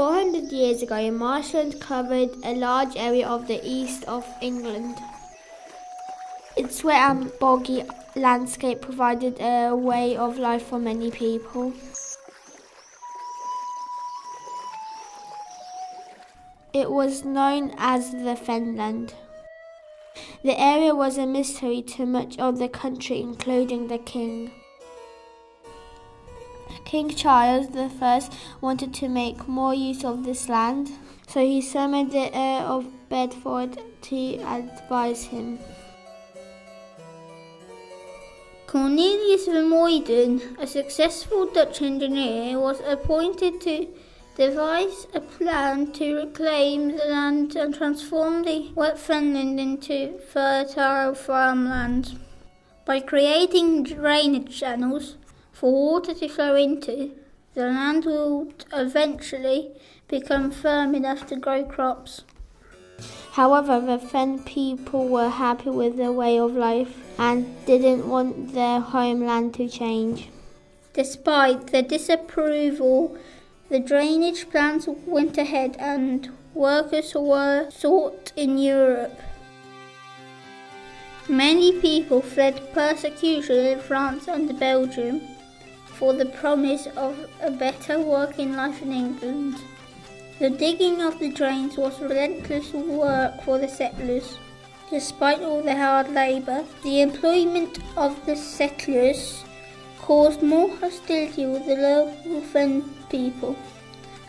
400 years ago, marshland covered a large area of the east of England. Its wet and boggy landscape provided a way of life for many people. It was known as the Fenland. The area was a mystery to much of the country, including the king. King Charles I wanted to make more use of this land, so he summoned the Earl of Bedford to advise him. Cornelius Vermuyden, a successful Dutch engineer, was appointed to devise a plan to reclaim the land and transform the wet Fenland into fertile farmland. By creating drainage channels for water to flow into, the land would eventually become firm enough to grow crops. However, the Fen people were happy with their way of life and didn't want their homeland to change. Despite the disapproval, the drainage plans went ahead and workers were sought in Europe. Many people fled persecution in France and Belgium for the promise of a better working life in England. The digging of the drains was relentless work for the settlers. Despite all the hard labour, the employment of the settlers caused more hostility with the local Fen people,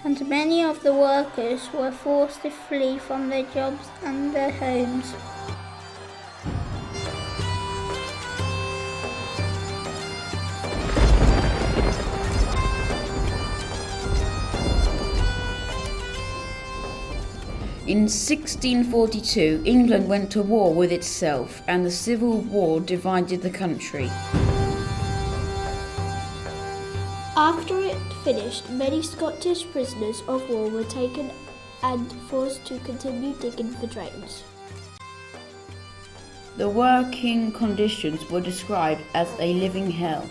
and many of the workers were forced to flee from their jobs and their homes. In 1642, England went to war with itself, and the Civil War divided the country. After it finished, many Scottish prisoners of war were taken and forced to continue digging for drains. The working conditions were described as a living hell.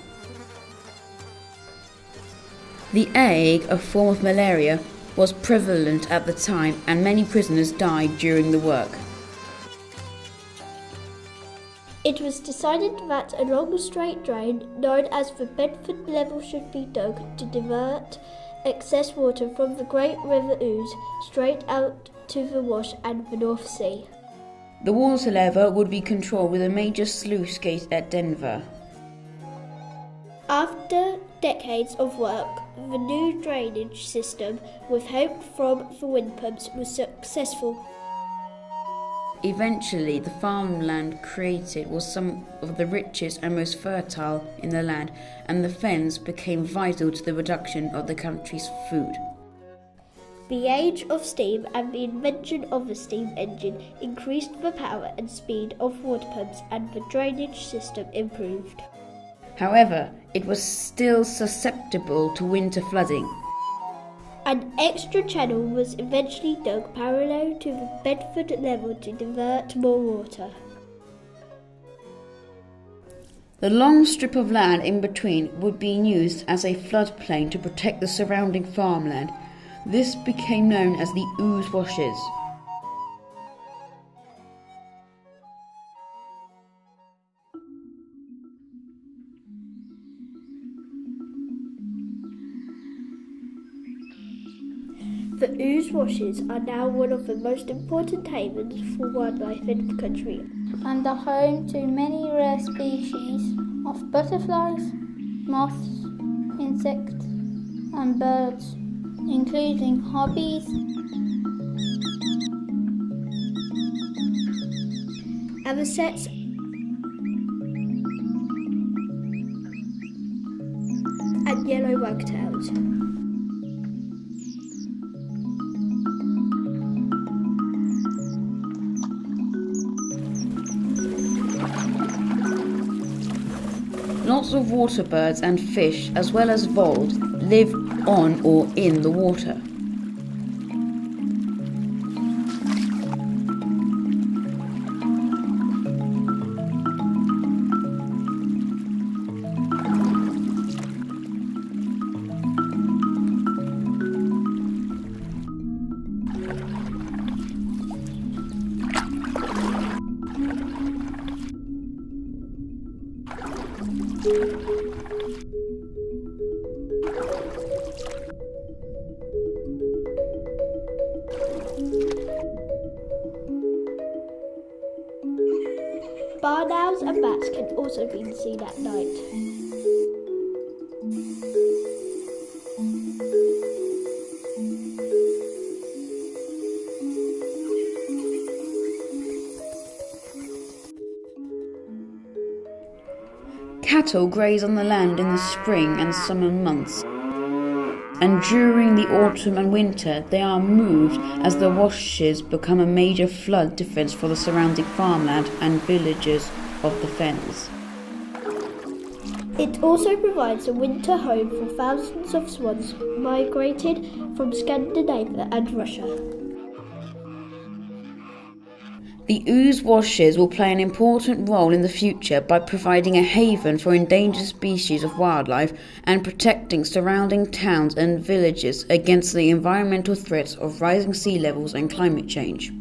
The ague, a form of malaria, was prevalent at the time, and many prisoners died during the work. It was decided that a long straight drain, known as the Bedford Level, should be dug to divert excess water from the great river Ouse straight out to the Wash and the North Sea. The water level would be controlled with a major sluice gate at Denver. After decades of work, the new drainage system, with help from the wind pumps, was successful. Eventually, the farmland created was some of the richest and most fertile in the land, and the fens became vital to the production of the country's food. The age of steam and the invention of the steam engine increased the power and speed of water pumps, and the drainage system improved. However, it was still susceptible to winter flooding. An extra channel was eventually dug parallel to the Bedford Level to divert more water. The long strip of land in between would be used as a floodplain to protect the surrounding farmland. This became known as the Ouse Washes. The Ouse Washes are now one of the most important havens for wildlife in the country, and are home to many rare species of butterflies, moths, insects and birds, including hobbies, avocets and yellow wagtails. Lots of water birds and fish, as well as voles, live on or in the water. Barn owls and bats can also be seen at night. Cattle graze on the land in the spring and summer months, and during the autumn and winter they are moved as the washes become a major flood defence for the surrounding farmland and villages of the Fens. It also provides a winter home for thousands of swans migrated from Scandinavia and Russia. The Ouse Washes will play an important role in the future by providing a haven for endangered species of wildlife and protecting surrounding towns and villages against the environmental threats of rising sea levels and climate change.